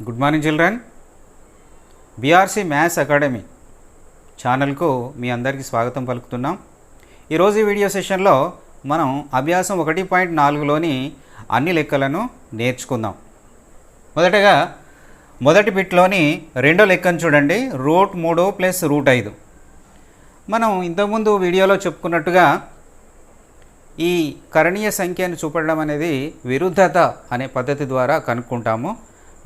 Good morning children. BRC maths academy ఛానల్కు మీ అందరికీ స్వాగతం పలుకుతున్నాం. ఈరోజు ఈ వీడియో సెషన్లో మనం అభ్యాసం 1.4లోని అన్ని లెక్కలను నేర్చుకుందాం. మొదటగా మొదటి బిట్లోని రెండో లెక్కను చూడండి, √3 + √5. మనం ఇంతకుముందు వీడియోలో చెప్పుకున్నట్టుగా ఈ కరణీయ సంఖ్యను చూపడం అనేది విరుద్ధత అనే పద్ధతి ద్వారా కనుక్కుంటాము.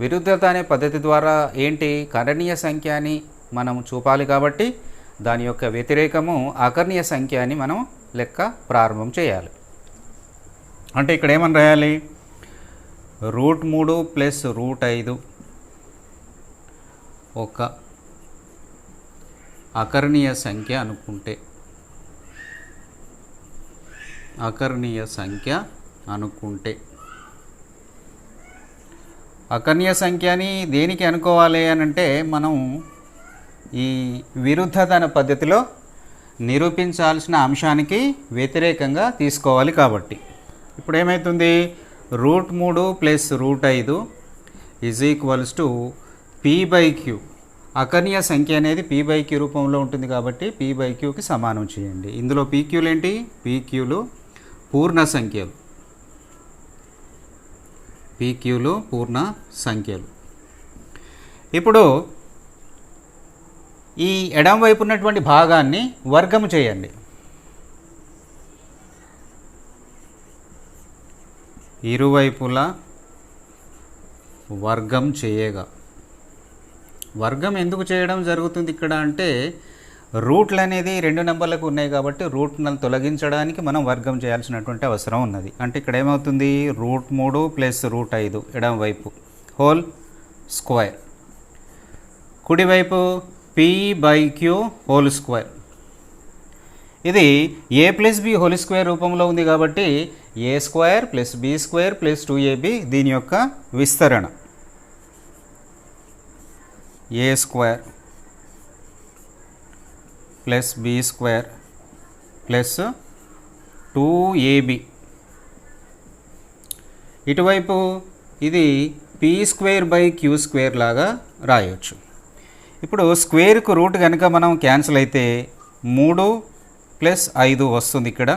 విరుద్ధత అనే పద్ధతి ద్వారా ఏంటి, కరణీయ సంఖ్య అని మనం చూపాలి కాబట్టి దాని యొక్క వ్యతిరేకము అకర్ణీయ సంఖ్య అని మనం లెక్క ప్రారంభం చేయాలి. అంటే ఇక్కడ ఏమని రాయాలి, √3 + √5 ఒక అకర్ణీయ సంఖ్య అనుకుంటే, అకర్ణీయ సంఖ్య అనుకుంటే అకర్ణీయ సంఖ్యని దేనికి అనుకోవాలి అని అంటే మనం ఈ విరుద్ధత అనే పద్ధతిలో నిరూపించాల్సిన అంశానికి వ్యతిరేకంగా తీసుకోవాలి. కాబట్టి ఇప్పుడు ఏమవుతుంది, √3 + √5 = p/q. అకర్ణీయ సంఖ్య అనేది p/q రూపంలో ఉంటుంది కాబట్టి p/qకి సమానం చేయండి. ఇందులో pqలు ఏంటి, pqలు పూర్ణ సంఖ్యలు, pqలు పూర్ణ సంఖ్యలు. ఇప్పుడు ఈ ఎడమ వైపు ఉన్నటువంటి భాగాన్ని వర్గము చేయండి. ఇరువైపులా వర్గం చేయగా, వర్గం ఎందుకు చేయడం జరుగుతుంది ఇక్కడ అంటే, రూట్లు అనేది 2 నెంబర్లకు ఉన్నాయి కాబట్టి రూట్లను తొలగించడానికి మనం వర్గం చేయాల్సినటువంటి అవసరం ఉన్నది. అంటే ఇక్కడ ఏమవుతుంది, √3 + √5 ఎడమ వైపు హోల్ స్క్వేర్, కుడివైపు p/q హోల్ స్క్వేర్. ఇది a + b హోల్ స్క్వేర్ రూపంలో ఉంది కాబట్టి a² + b² + 2ab దీని యొక్క విస్తరణ. a² + b² + 2ab. ఇటువైపు ఇది p²/q² లాగా రాయొచ్చు. ఇప్పుడు స్క్వేర్కు రూట్ కనుక మనం క్యాన్సిల్ అయితే 3 + 5 వస్తుంది. ఇక్కడ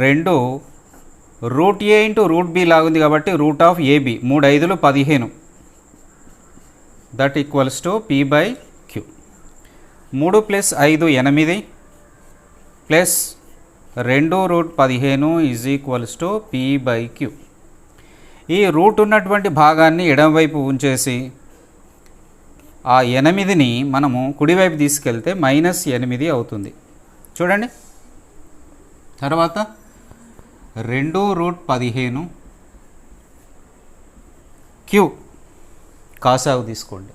2 √a × √b లాగుంది కాబట్టి √ab 3 5లు 15 that equals to p/q. 3 + 5 8 plus 2√15 p/q. ఈ రూట్ ఉన్నటువంటి భాగాన్ని ఎడమవైపు ఉంచేసి ఆ 8ని మనము కుడివైపు తీసుకెళ్తే -8 అవుతుంది. చూడండి, తర్వాత 2√15 q కాసాగు తీసుకోండి.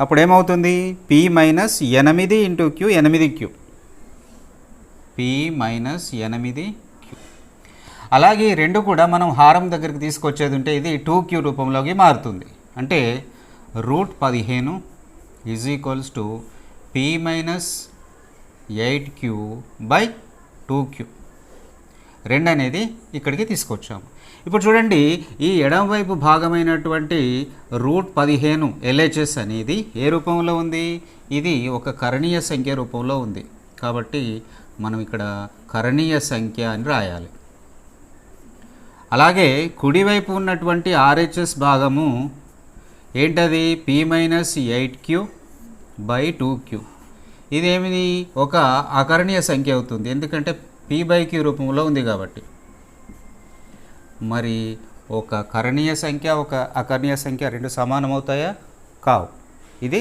అప్పుడు ఏమవుతుంది, p - 8 × q 8q, p - 8q. అలాగే 2 కూడా మనం హారం దగ్గరికి తీసుకొచ్చేది ఉంటే ఇది 2q రూపంలోకి మారుతుంది. అంటే √15 = p - 8q/2q. 2 అనేది ఇక్కడికి తీసుకొచ్చాము. ఇప్పుడు చూడండి, ఈ ఎడమవైపు భాగమైనటువంటి √15 LHS అనేది ఏ రూపంలో ఉంది, ఇది ఒక కరణీయ సంఖ్య రూపంలో ఉంది కాబట్టి మనం ఇక్కడ కరణీయ సంఖ్య అని రాయాలి. అలాగే కుడివైపు ఉన్నటువంటి RHS భాగము ఏంటది, p - 8q/2q. ఇదేమిది, ఒక అకరణీయ సంఖ్య అవుతుంది ఎందుకంటే p/q రూపంలో ఉంది కాబట్టి. మరి ఒక కరణీయ సంఖ్య ఒక అకరణీయ సంఖ్య 2 సమానమవుతాయా, కావు. ఇది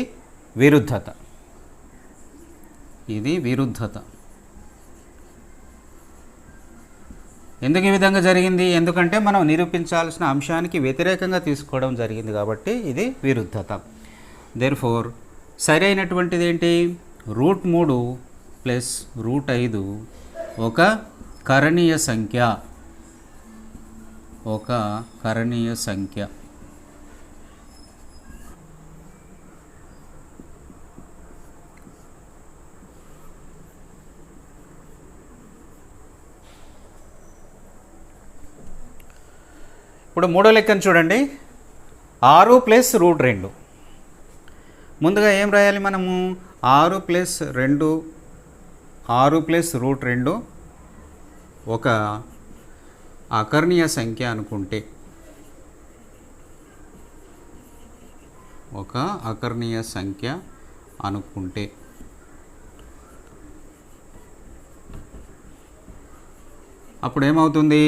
విరుద్ధత, ఇది విరుద్ధత. ఎందుకు ఈ విధంగా జరిగింది, ఎందుకంటే మనం నిరూపించాల్సిన అంశానికి వ్యతిరేకంగా తీసుకోవడం జరిగింది కాబట్టి ఇది విరుద్ధత. దేర్ఫోర్ సరైనటువంటిది ఏంటి, √3 + √5 ఒక కరణీయ సంఖ్య, ఒక కరణీయ సంఖ్య. ఇప్పుడు మూడో లెక్కను చూడండి, 6 ప్లస్ రూట్ 2. ముందుగా ఏం రాయాలి మనము? 6 ప్లస్ 2, 6 ప్లస్ రూట్ 2 ఒక అకర్ణీయ సంఖ్య అనుకుంటే, ఒక అకర్ణీయ సంఖ్య అనుకుంటే అప్పుడు ఏమవుతుంది?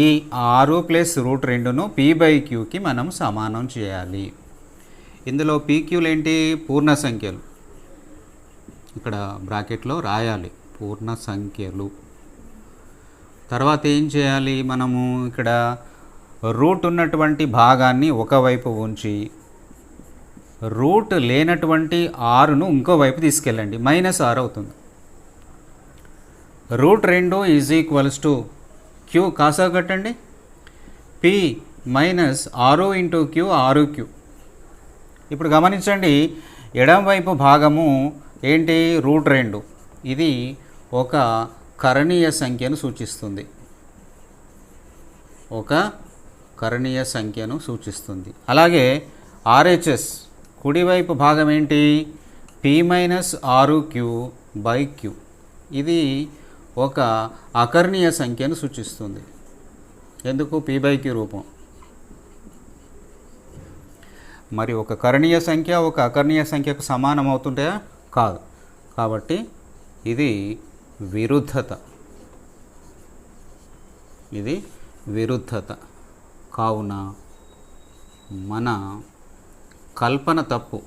ఈ 6 ప్లస్ రూట్ 2ను p/qకి మనం సమానం చేయాలి. ఇందులో pqలు ఏంటి? పూర్ణ సంఖ్యలు. ఇక్కడ బ్రాకెట్లో రాయాలి పూర్ణ సంఖ్యలు. తర్వాత ఏం చేయాలి మనము? ఇక్కడ రూట్ ఉన్నటువంటి భాగాన్ని ఒకవైపు ఉంచి రూట్ లేనటువంటి 6ను ఇంకోవైపు తీసుకెళ్ళండి. -6 అవుతుంది. Root 2 is equals to q కాసా కట్టండి, p minus 6 into q 6q. ఇప్పుడు గమనించండి, ఎడం వైపు భాగము ఏంటి? రూట్ 2. ఇది ఒక కరణీయ సంఖ్యను సూచిస్తుంది, ఒక కరణీయ సంఖ్యను సూచిస్తుంది. అలాగే RHS కుడివైపు భాగం ఏంటి? p minus 6q/q. ఇది ఒక అకర్ణీయ సంఖ్యను సూచిస్తుంది. ఎందుకు? p/q రూపం. మరి ఒక కరణీయ సంఖ్య ఒక అకర్ణీయ సంఖ్యకు సమానం అవుతుంటాయా? కాదు. కాబట్టి ఇది విరుద్ధత, ఇది విరుద్ధత. కావున మన కల్పన తప్పు.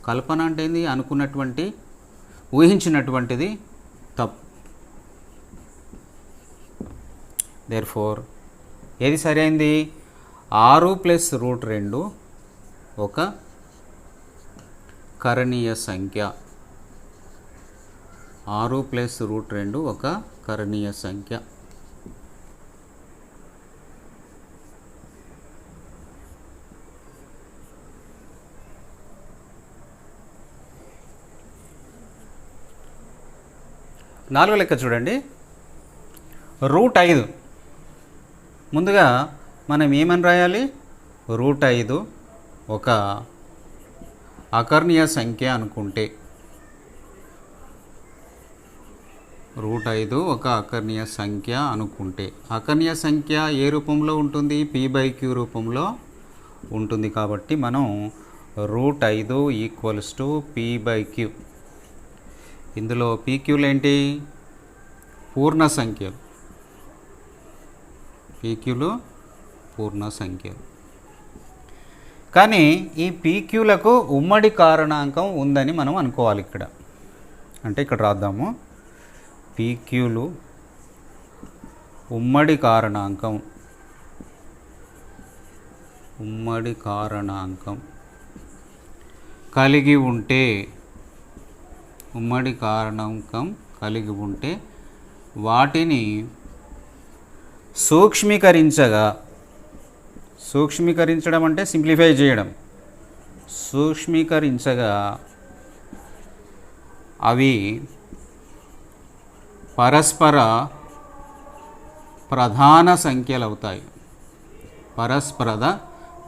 కల్పన అంటే ఏంది? అనుకున్నటువంటి, ఊహించినటువంటిది తప్పు. దేర్ఫోర్ ఏది సరైంది? 6 ప్లస్ రూట్ 2 ఒక కరణీయ సంఖ్య. 6 ప్లస్ రూట్ 2 ఒక కరణీయ సంఖ్య. నాలుగో లెక్క చూడండి. రూట్ 5. ముందుగా మనం ఏమని రాయాలి? రూట్ 5 ఒక అకర్ణీయ సంఖ్య అనుకుంటే, రూట్ 5 ఒక అకర్ణీయ సంఖ్య అనుకుంటే, అకర్ణీయ సంఖ్య ఏ రూపంలో ఉంటుంది? p/q రూపంలో ఉంటుంది. కాబట్టి మనం రూట్ 5 ఈక్వల్స్ టు p/q. ఇందులో pqలు ఏంటి? పూర్ణ సంఖ్యలు. pqలు పూర్ణ సంఖ్యలు. కానీ ఈ pqలకు ఉమ్మడి కారణాంకం ఉందని మనం అనుకోవాలి. ఇక్కడ అంటే ఇక్కడ రాద్దాము. pqలు ఉమ్మడి కారణాంకం, ఉమ్మడి కారణాంకం కలిగి ఉంటే, ఉమ్మడి కారణాంకం కలిగి ఉంటే వాటిని సూక్ష్మీకరించగా, సూక్ష్మీకరించడం అంటే సింప్లిఫై చేయడం, సూక్ష్మీకరించగా అవి పరస్పర ప్రధాన సంఖ్యలు అవుతాయి, పరస్పర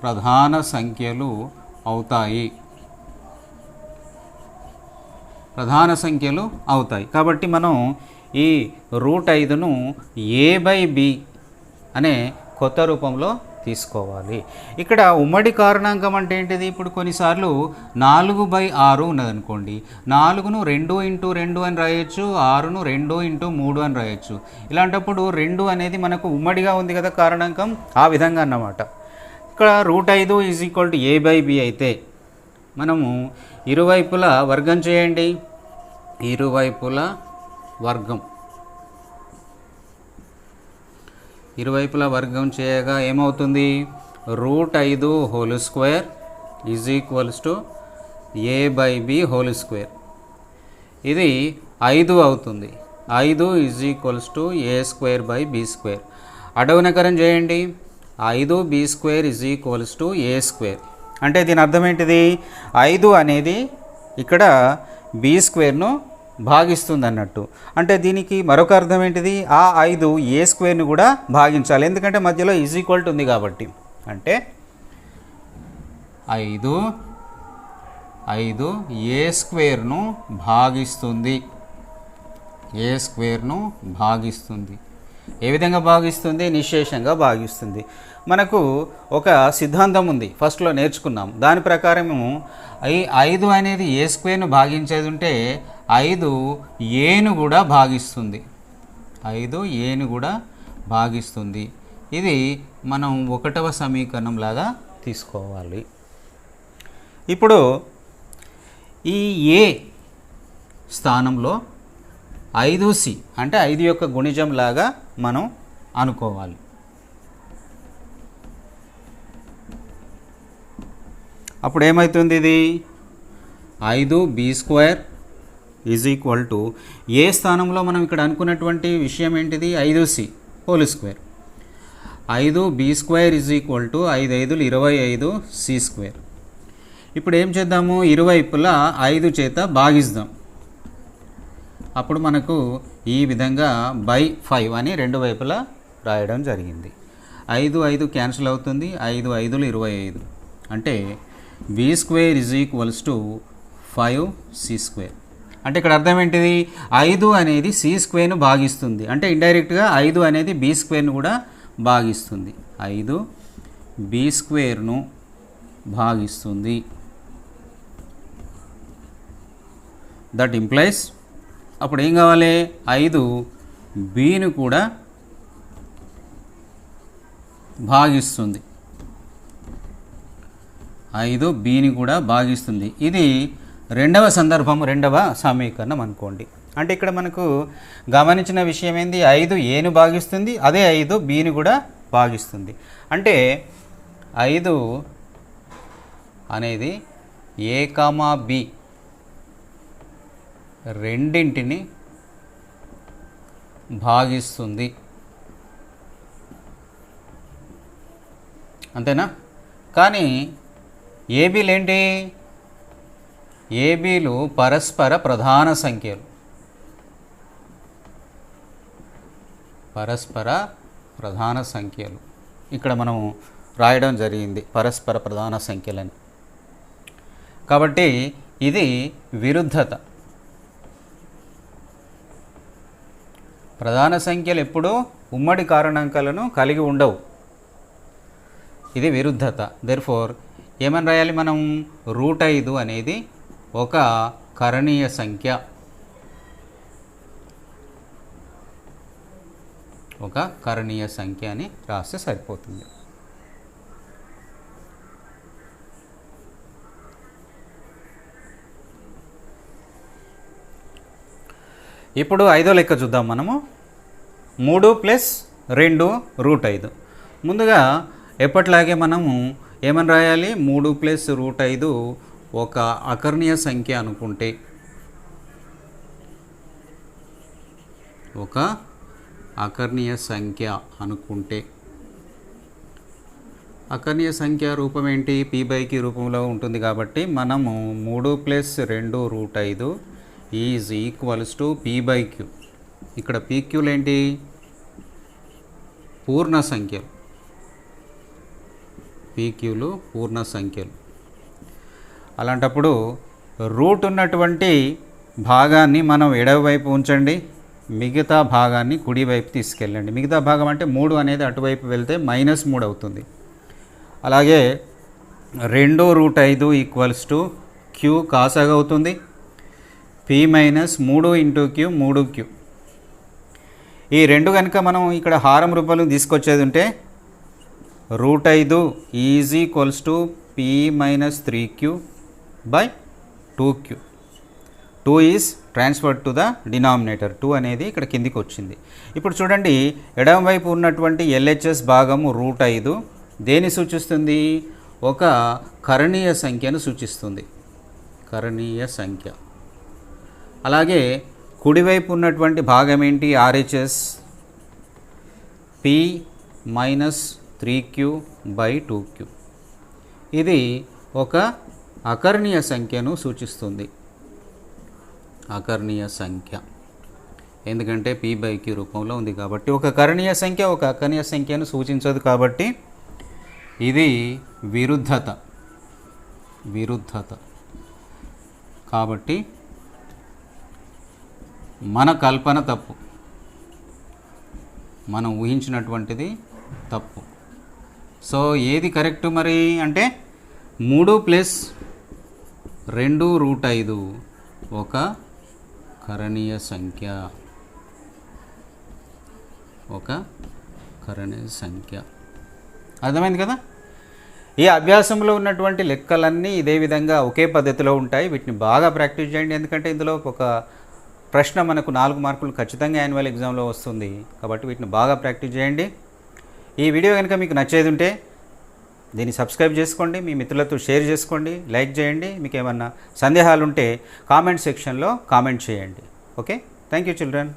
ప్రధాన సంఖ్యలు అవుతాయి, ప్రధాన సంఖ్యలు అవుతాయి. కాబట్టి మనం ఈ రూట్ 5ను a/b అనే కొత్త రూపంలో తీసుకోవాలి. ఇక్కడ ఉమ్మడి కారణాంకం అంటే ఏంటిది? ఇప్పుడు కొన్నిసార్లు 4/6 ఉన్నదనుకోండి, 4ను 2 ఇంటూ 2 అని రాయొచ్చు, 6ను 2 ఇంటూ 3 అని రాయొచ్చు. ఇలాంటప్పుడు 2 అనేది మనకు ఉమ్మడిగా ఉంది కదా కారణాంకం, ఆ విధంగా అన్నమాట. ఇక్కడ route 5 is equal to a/b అయితే మనము ఇరువైపులా వర్గం చేయండి. ఇరువైపులా వర్గం, ఇరువైపులా వర్గం చేయగా ఏమవుతుంది? Root 5 whole square is equals to a/b whole square. ఇది 5 అవుతుంది. 5 ఈజ్ ఈక్వల్స్ టు a²/b². అడవునకరం చేయండి. 5b² is equals to a². అంటే దీని అర్థం ఏంటిది? 5 అనేది ఇక్కడ b²ను భాగిస్తుంది అన్నట్టు. అంటే దీనికి మరొక అర్థం ఏంటిది? ఆ 5 a² కూడా భాగించాలి, ఎందుకంటే మధ్యలో ఈజ్ ఈక్వల్ టు ఉంది కాబట్టి. అంటే 5 5 ఏ స్క్వేర్ను భాగిస్తుంది. ఏ స్క్వేర్ను భాగిస్తుంది. ఏ విధంగా భాగిస్తుంది? నిశ్శేషంగా భాగిస్తుంది. మనకు ఒక సిద్ధాంతం ఉంది, ఫస్ట్లో నేర్చుకున్నాం. దాని ప్రకారము 5 అనేది ఏ స్క్వేర్ను భాగించేది ఉంటే 5 ఏను కూడా భాగిస్తుంది. 5 ఏను కూడా భాగిస్తుంది. ఇది మనం 1వ సమీకరణం లాగా తీసుకోవాలి. ఇప్పుడు ఈ ఏ స్థానంలో 5C అంటే 5 యొక్క గుణిజం లాగా మనం అనుకోవాలి. అప్పుడు ఏమవుతుంది? ఇది 5B² ఈజ్ ఈక్వల్ టు ఏ స్థానంలో మనం ఇక్కడ అనుకున్నటువంటి విషయం ఏంటిది? 5C whole square. 5B² is equal to 5 5 25C². ఇప్పుడు ఏం చేద్దాము? ఇరువైపులా 5 చేత భాగిద్దాం. అప్పుడు మనకు ఈ విధంగా /5 అని రెండు వైపులా రాయడం జరిగింది. 5 5 క్యాన్సిల్ అవుతుంది. 5 5 25 అంటే B² is equals to 5C². అంటే ఇక్కడ అర్థం ఏంటిది? 5 అనేది C²ను భాగిస్తుంది. అంటే ఇండైరెక్ట్గా 5 అనేది B² కూడా భాగిస్తుంది. 5 B² భాగిస్తుంది. దట్ ఇంప్లైస్ అప్పుడు ఏం కావాలి? 5 Bను కూడా భాగిస్తుంది. 5 Bని కూడా భాగిస్తుంది. ఇది రెండవ సందర్భం, రెండవ సమీకరణం అనుకోండి. అంటే ఇక్కడ మనకు గమనించిన విషయం ఏంది? 5 ఏను భాగిస్తుంది, అదే 5 Bని కూడా భాగిస్తుంది. అంటే 5 అనేది A, B రెండింటిని భాగిస్తుంది. అంతేనా? కానీ ఏబీలు ఏంటి? ఏబీలు పరస్పర ప్రధాన సంఖ్యలు. పరస్పర ప్రధాన సంఖ్యలు ఇక్కడ మనం రాయడం జరిగింది, పరస్పర ప్రధాన సంఖ్యలని. కాబట్టి ఇది విరుద్ధత. ప్రధాన సంఖ్యలు ఎప్పుడూ ఉమ్మడి కారణాంకాలను కలిగి ఉండవు. ఇది విరుద్ధత. దెర్ఫోర్ ఏమని రాయాలి మనం? √5 అనేది ఒక కరణీయ సంఖ్య. ఒక కరణీయ సంఖ్య అని రాస్తే సరిపోతుంది. ఇప్పుడు 5వ లెక్క చూద్దాం మనము. 3 + 2 √5. ముందుగా ఎప్పట్లాగే మనము ఏమని రాయాలి? 3 + √5 ఒక అకర్ణీయ సంఖ్య అనుకుంటే, ఒక అకర్ణీయ సంఖ్య అనుకుంటే, అకర్ణీయ సంఖ్య రూపం ఏంటి? p/q రూపంలో ఉంటుంది. కాబట్టి మనము 3 + 2 √5 ఈజ్ ఈక్వల్స్ టు p/q. ఇక్కడ pqలు ఏంటి? పూర్ణ సంఖ్యలు. pqలు పూర్ణ సంఖ్యలు. అలాంటప్పుడు రూట్ ఉన్నటువంటి భాగాన్ని మనం ఎడమవైపు ఉంచండి, మిగతా భాగాన్ని కుడివైపు తీసుకెళ్ళండి. మిగతా భాగం అంటే 3 అనేది అటువైపు వెళ్తే -3 అవుతుంది. అలాగే 2 √5 ఈక్వల్స్ టు q కాసాగా అవుతుంది. p - 3 × q 3q. ఈ రెండు కనుక మనం ఇక్కడ హారం రూపంలో తీసుకొచ్చేది ఉంటే √5 is equals to p - 3q / 2q. 2 is transferred to the denominator. 2 అనేది ఇక్కడ కిందికి వచ్చింది. ఇప్పుడు చూడండి, ఎడమవైపు ఉన్నటువంటి LHS భాగము √5 దేన్ని సూచిస్తుంది? ఒక కరణీయ సంఖ్యను సూచిస్తుంది. కరణీయ సంఖ్య. అలాగే కుడివైపు ఉన్నటువంటి భాగం ఏంటి? RHS p - 3q / 2q. ఇది ఒక అకర్ణీయ సంఖ్యను సూచిస్తుంది. అకర్ణీయ సంఖ్య ఎందుకంటే p/q రూపంలో ఉంది కాబట్టి. ఒక కరణీయ సంఖ్య ఒక అకర్ణీయ సంఖ్యను సూచించదు కాబట్టి ఇది విరుద్ధత. విరుద్ధత. కాబట్టి మన కల్పన తప్పు, మనం ఊహించినటువంటిది తప్పు. సో ఏది కరెక్ట్ మరి అంటే 3 + 2√5 ఒక కరణీయ సంఖ్య, ఒక కరణీయ సంఖ్య. అర్థమైంది కదా. ఈ అభ్యాసంలో ఉన్నటువంటి లెక్కలన్నీ ఇదే విధంగా ఒకే పద్ధతిలో ఉంటాయి. వీటిని బాగా ప్రాక్టీస్ చేయండి, ఎందుకంటే ఇందులో ఒక ప్రశ్న మనకు 4 మార్కులు ఖచ్చితంగా యాన్యువల్ ఎగ్జామ్లో వస్తుంది. కాబట్టి వీటిని బాగా ప్రాక్టీస్ చేయండి. ఈ వీడియో కనుక మీకు నచ్చేది ఉంటే దీన్ని సబ్స్క్రైబ్ చేసుకోండి, మీ మిత్రులతో షేర్ చేసుకోండి, లైక్ చేయండి. మీకు ఏమన్నా సందేహాలు ఉంటే కామెంట్ సెక్షన్లో కామెంట్ చేయండి. Okay, thank you children.